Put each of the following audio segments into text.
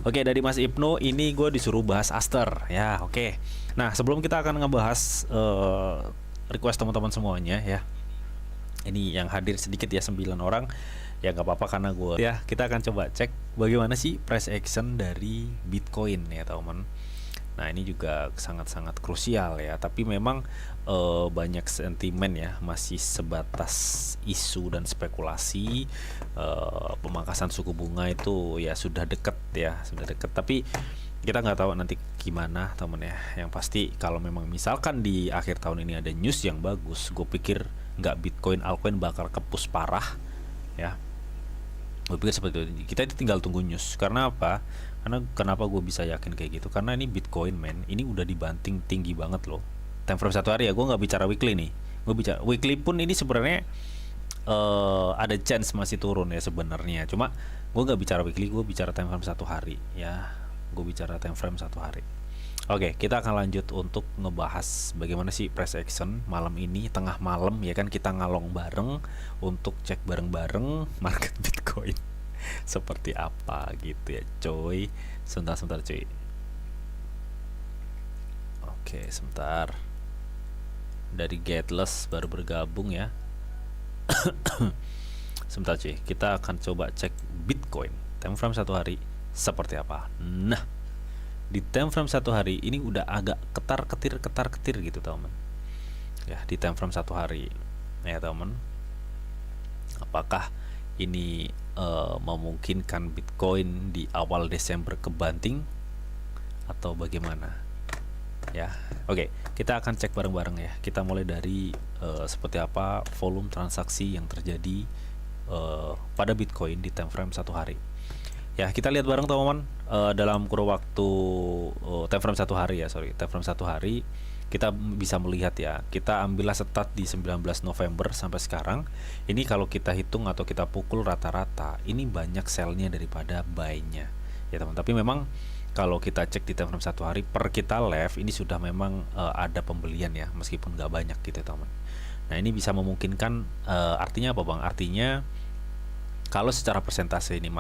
Oke, dari Mas Ibnu ini gue disuruh bahas Aster ya. Oke. Nah, sebelum kita akan ngebahas request teman-teman semuanya ya. Ini yang hadir sedikit ya, 9 orang. Ya nggak apa-apa karena gue ya, kita akan coba cek bagaimana sih price action dari Bitcoin ya teman. Nah, ini juga sangat-sangat krusial ya, tapi memang banyak sentimen ya, masih sebatas isu dan spekulasi. Pemangkasan suku bunga itu ya sudah deket ya, sudah deket, tapi kita nggak tahu nanti gimana temen ya. Yang pasti kalau memang misalkan di akhir tahun ini ada news yang bagus, gue pikir nggak Bitcoin, altcoin bakal kepus parah ya. Gue pikir seperti itu. Kita tinggal tunggu news. Karena apa? Karena kenapa gue bisa yakin kayak gitu? Karena ini Bitcoin men, ini udah dibanting tinggi banget loh. Time frame 1 hari ya, gue nggak bicara weekly nih. Gue bicara weekly pun ini sebenarnya ada chance masih turun ya sebenarnya. Cuma gue nggak bicara weekly, gue bicara time frame 1 hari ya. Gue bicara time frame 1 hari. Oke, kita akan lanjut untuk ngebahas bagaimana sih price action malam ini, tengah malam ya kan, kita ngalong bareng untuk cek bareng-bareng market Bitcoin seperti apa gitu ya coy. Sebentar cuy. Oke, sebentar. Dari Getless baru bergabung ya. Sebentar cuy, kita akan coba cek Bitcoin time frame 1 hari seperti apa. Nah, di time frame 1 hari ini udah agak ketar-ketir gitu teman ya. Di time frame 1 hari ya teman, apakah ini memungkinkan Bitcoin di awal Desember kebanting atau bagaimana ya. Oke, kita akan cek bareng-bareng ya. Kita mulai dari seperti apa volume transaksi yang terjadi pada Bitcoin di time frame 1 hari. Ya, kita lihat bareng teman-teman dalam kurun waktu time frame 1 hari ya, time frame 1 hari kita bisa melihat ya. Kita ambillah start di 19 November sampai sekarang. Ini kalau kita hitung atau kita pukul rata-rata, ini banyak sell-nya daripada buy-nya ya teman. Tapi memang kalau kita cek di time frame 1 hari per kita left, ini sudah memang ada pembelian ya, meskipun nggak banyak gitu teman. Nah, ini bisa memungkinkan artinya apa bang? Artinya kalau secara persentase ini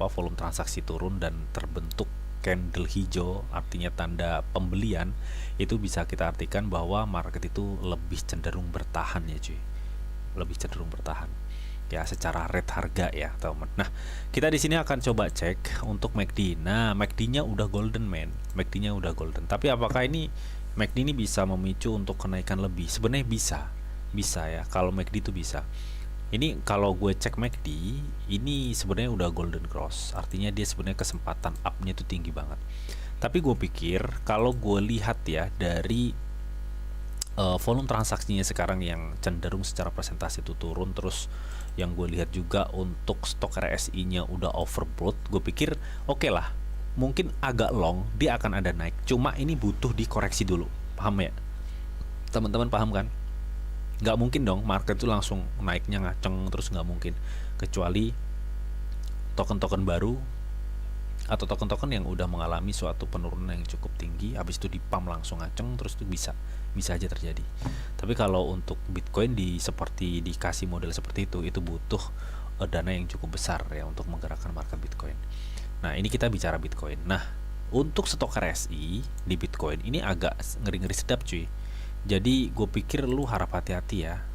volume transaksi turun dan terbentuk candle hijau, artinya tanda pembelian, itu bisa kita artikan bahwa market itu lebih cenderung bertahan ya cuy, lebih cenderung bertahan ya secara rate harga ya teman. Nah, kita di sini akan coba cek untuk MACD. Nah, MACD-nya udah golden man, MACD-nya udah golden. Tapi apakah ini MACD ini bisa memicu untuk kenaikan lebih? Sebenarnya bisa ya, kalau MACD itu bisa. Ini kalau gue cek MACD, ini sebenarnya udah golden cross, artinya dia sebenarnya kesempatan up-nya itu tinggi banget. Tapi gue pikir kalau gue lihat ya dari volume transaksinya sekarang yang cenderung secara presentasi itu turun, terus yang gue lihat juga untuk stok RSI-nya udah overbought, gue pikir oke lah, mungkin agak long, dia akan ada naik. Cuma ini butuh dikoreksi dulu, paham ya? Teman-teman paham kan? Nggak mungkin dong market itu langsung naiknya ngaceng terus, nggak mungkin, kecuali token-token baru atau token-token yang udah mengalami suatu penurunan yang cukup tinggi, habis itu dipam langsung ngaceng terus, itu bisa aja terjadi. Tapi kalau untuk Bitcoin seperti dikasih model seperti itu butuh dana yang cukup besar ya untuk menggerakkan market Bitcoin. Nah, ini kita bicara Bitcoin. Nah, untuk stok RSI di Bitcoin ini agak ngeri-ngeri sedap cuy. Jadi gue pikir lu harap hati-hati ya,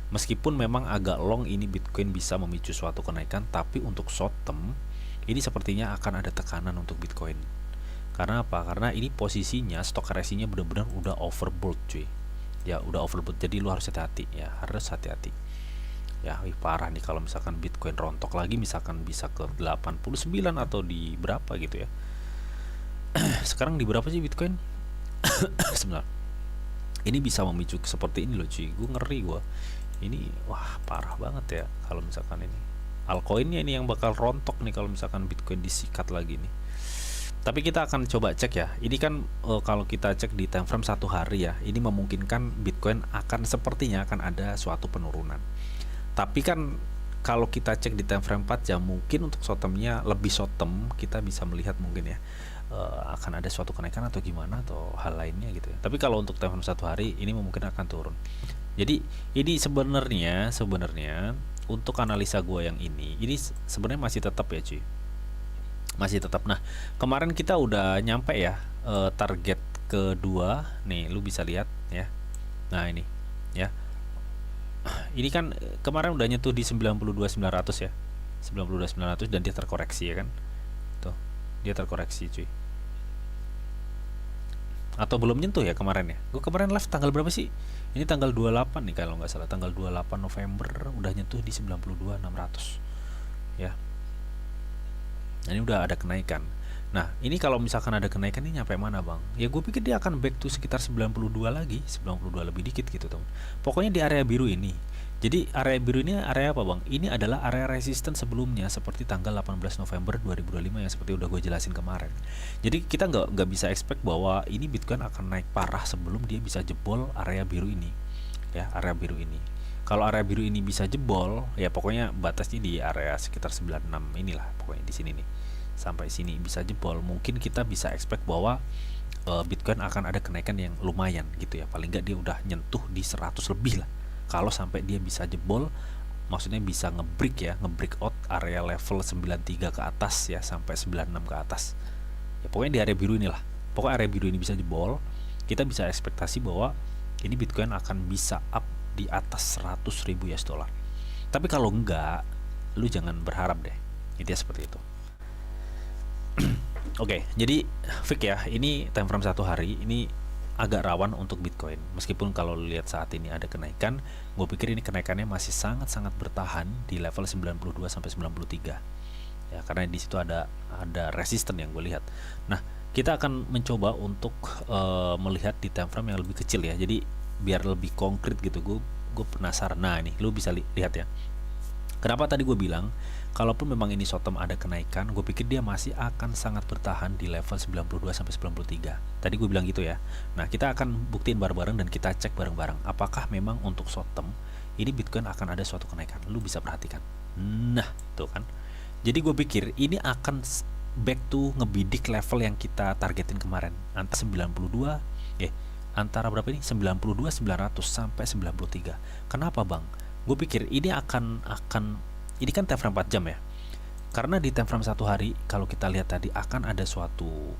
meskipun memang agak long ini Bitcoin bisa memicu suatu kenaikan, tapi untuk short term ini sepertinya akan ada tekanan untuk Bitcoin. Karena apa? Karena ini posisinya stok RSI-nya benar-benar udah overbought cuy. Ya udah overbought, jadi lu harus hati-hati ya, harus hati-hati. Ya, parah nih kalau misalkan Bitcoin rontok lagi, misalkan bisa ke 89 atau di berapa gitu ya. Sekarang di berapa sih Bitcoin? Sebentar, ini bisa memicu seperti ini loh cuy, gue ngeri gue ini. Wah, parah banget ya kalau misalkan ini altcoinnya ini yang bakal rontok nih kalau misalkan Bitcoin disikat lagi nih. Tapi kita akan coba cek ya, ini kan kalau kita cek di time frame 1 hari ya, ini memungkinkan Bitcoin akan sepertinya akan ada suatu penurunan. Tapi kan kalau kita cek di time frame 4 jam, mungkin untuk short termnya lebih short term, kita bisa melihat mungkin ya akan ada suatu kenaikan atau gimana atau hal lainnya gitu ya. Tapi kalau untuk time frame 1 hari ini mungkin akan turun. Jadi ini sebenarnya untuk analisa gue yang ini sebenarnya masih tetap ya cuy, masih tetap. Nah, kemarin kita udah nyampe ya target kedua nih, lu bisa lihat ya. Nah, ini ya. Ini kan kemarin udah nyentuh di 92.900 ya. 92.900 dan dia terkoreksi ya kan. Tuh, dia terkoreksi cuy. Atau belum nyentuh ya kemarin ya. Gue kemarin live tanggal berapa sih? Ini tanggal 28 nih kalau nggak salah, tanggal 28 November udah nyentuh di 92.600 ya. Nah, ini udah ada kenaikan. Nah, ini kalau misalkan ada kenaikan ini nyampe mana bang? Ya gue pikir dia akan back to sekitar 92 lagi, 92 lebih dikit gitu teman. Pokoknya di area biru ini. Jadi area biru ini area apa bang? Ini adalah area resisten sebelumnya seperti tanggal 18 November 2025 yang seperti udah gue jelasin kemarin. Jadi kita nggak bisa expect bahwa ini Bitcoin akan naik parah sebelum dia bisa jebol area biru ini. Ya, area biru ini. Kalau area biru ini bisa jebol, ya pokoknya batasnya di area sekitar 96 inilah, pokoknya di sini nih. Sampai sini bisa jebol, mungkin kita bisa expect bahwa Bitcoin akan ada kenaikan yang lumayan gitu ya. Paling nggak dia udah nyentuh di 100 lebih lah. Kalau sampai dia bisa jebol, maksudnya bisa ngebreak ya, ngebreak out area level 93 ke atas ya, sampai 96 ke atas. Ya pokoknya di area biru inilah. Pokoknya area biru ini bisa jebol, kita bisa ekspektasi bahwa ini Bitcoin akan bisa up di atas 100.000 US dollar. Tapi kalau enggak, lu jangan berharap deh. Intinya seperti itu. Oke, jadi Fik ya, ini time frame 1 hari ini agak rawan untuk Bitcoin. Meskipun kalau lihat saat ini ada kenaikan, gue pikir ini kenaikannya masih sangat-sangat bertahan di level 92 sampai 93. Ya, karena di situ ada resisten yang gue lihat. Nah, kita akan mencoba untuk melihat di time frame yang lebih kecil ya. Jadi biar lebih konkret gitu. Gue penasaran. Nah, ini lu bisa lihat ya. Kenapa tadi gue bilang, kalaupun memang ini short term ada kenaikan, gue pikir dia masih akan sangat bertahan di level 92 sampai 93. Tadi gue bilang gitu ya. Nah, kita akan buktiin bareng-bareng dan kita cek bareng-bareng apakah memang untuk short term ini Bitcoin akan ada suatu kenaikan. Lu bisa perhatikan. Nah, tuh kan. Jadi gue pikir ini akan back to ngebidik level yang kita targetin kemarin, antara 92 antara berapa ini? 92.900 sampai 93. Kenapa, Bang? Gue pikir ini akan ini kan time frame 4 jam ya. Karena di time frame 1 hari kalau kita lihat tadi akan ada suatu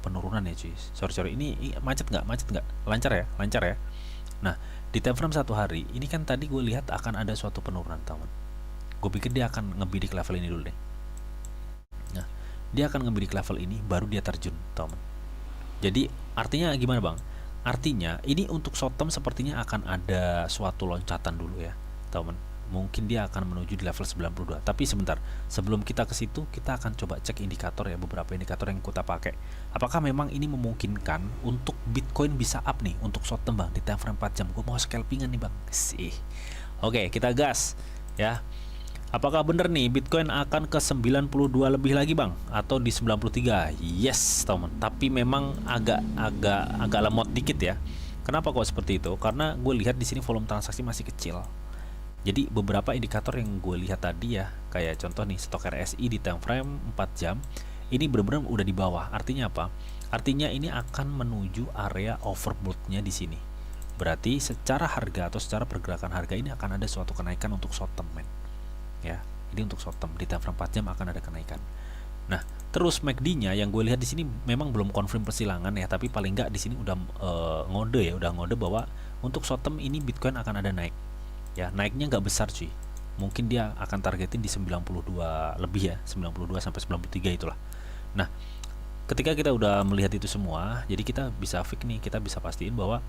penurunan ya cuy. Sorry ini macet nggak? Lancar ya. Nah, di time frame 1 hari ini kan tadi gue lihat akan ada suatu penurunan, teman. Gue pikir dia akan ngebidik level ini dulu deh. Nah, dia akan ngebidik level ini baru dia terjun, teman. Jadi artinya gimana, Bang? Artinya ini untuk short term sepertinya akan ada suatu loncatan dulu ya, teman. Mungkin dia akan menuju di level 92. Tapi sebentar, sebelum kita ke situ, kita akan coba cek indikator ya, beberapa indikator yang kita pakai. Apakah memang ini memungkinkan untuk Bitcoin bisa up nih untuk short term, Bang, di time frame 4 jam. Gue mau scalpingan nih, Bang. Sih. Oke, kita gas ya. Apakah bener nih Bitcoin akan ke 92 lebih lagi, Bang, atau di 93? Yes, teman. Tapi memang agak lemot dikit ya. Kenapa kok seperti itu? Karena gue lihat di sini volume transaksi masih kecil. Jadi beberapa indikator yang gue lihat tadi ya, kayak contoh nih stok RSI di time frame 4 jam, ini benar-benar udah di bawah. Artinya apa? Artinya ini akan menuju area overbought-nya di sini. Berarti secara harga atau secara pergerakan harga ini akan ada suatu kenaikan untuk short term, men. Ya, ini untuk short term di time frame 4 jam akan ada kenaikan. Nah, terus MACD-nya yang gue lihat di sini memang belum confirm persilangan ya, tapi paling nggak di sini udah ngode bahwa untuk short term ini Bitcoin akan ada naik. Ya, naiknya nggak besar cuy. Mungkin dia akan targetin di 92 lebih ya, 92 sampai 93 itulah. Nah, ketika kita udah melihat itu semua, jadi kita bisa fix nih, kita bisa pastiin bahwa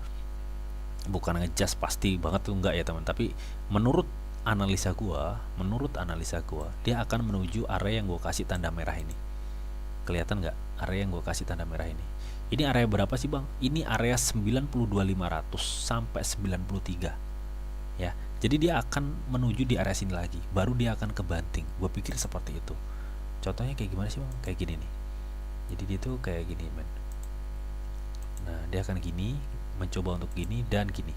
bukan ngejudge pasti banget tuh enggak ya teman, tapi menurut analisa gua, dia akan menuju area yang gua kasih tanda merah ini. Kelihatan nggak area yang gua kasih tanda merah ini? Ini area berapa sih, Bang? Ini area 92.500 sampai 93. Ya, jadi dia akan menuju di area sini lagi, baru dia akan kebanting. Gua pikir seperti itu. Contohnya kayak gimana sih, Bang? Kayak gini nih. Jadi dia tuh kayak gini, men. Nah, dia akan gini, mencoba untuk gini dan gini.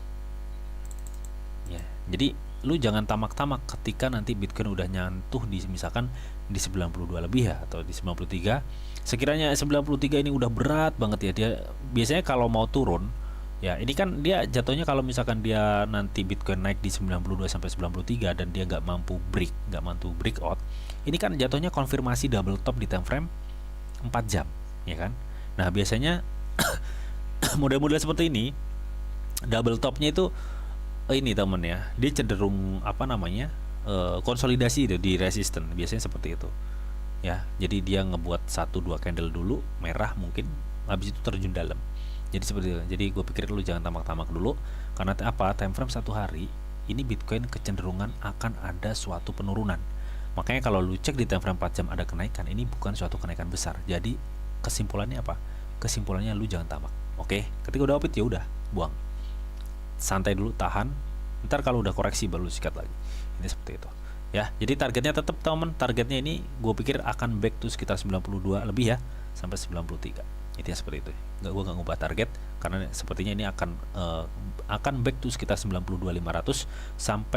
Ya, jadi lu jangan tamak-tamak ketika nanti Bitcoin udah nyantuh di misalkan di 92 lebih ya, atau di 93. Sekiranya 93 ini udah berat banget ya, dia biasanya kalau mau turun ya, ini kan dia jatuhnya kalau misalkan dia nanti Bitcoin naik di 92 sampai 93 dan dia nggak mampu break out, ini kan jatuhnya konfirmasi double top di time frame 4 jam, ya kan? Nah, biasanya model-model seperti ini double topnya itu ini temen ya, dia cenderung apa namanya, konsolidasi di resisten, biasanya seperti itu ya. Jadi dia ngebuat 1-2 candle dulu merah mungkin, habis itu terjun dalam. Jadi seperti itu. Jadi gue pikir lu jangan tamak-tamak dulu, karena apa, time frame 1 hari ini Bitcoin kecenderungan akan ada suatu penurunan. Makanya kalau lu cek di time frame 4 jam ada kenaikan, ini bukan suatu kenaikan besar. Jadi kesimpulannya apa? Kesimpulannya lu jangan tamak. Oke, ketika udah opit ya udah buang. Santai dulu, tahan. Ntar kalau udah koreksi baru sikat lagi. Ini seperti itu. Ya, jadi targetnya tetap teman, targetnya ini gue pikir akan back to sekitar 92 lebih ya, sampai 93. Itu ya seperti itu. Gue nggak ngubah target karena sepertinya ini akan back to sekitar 92.500 sampai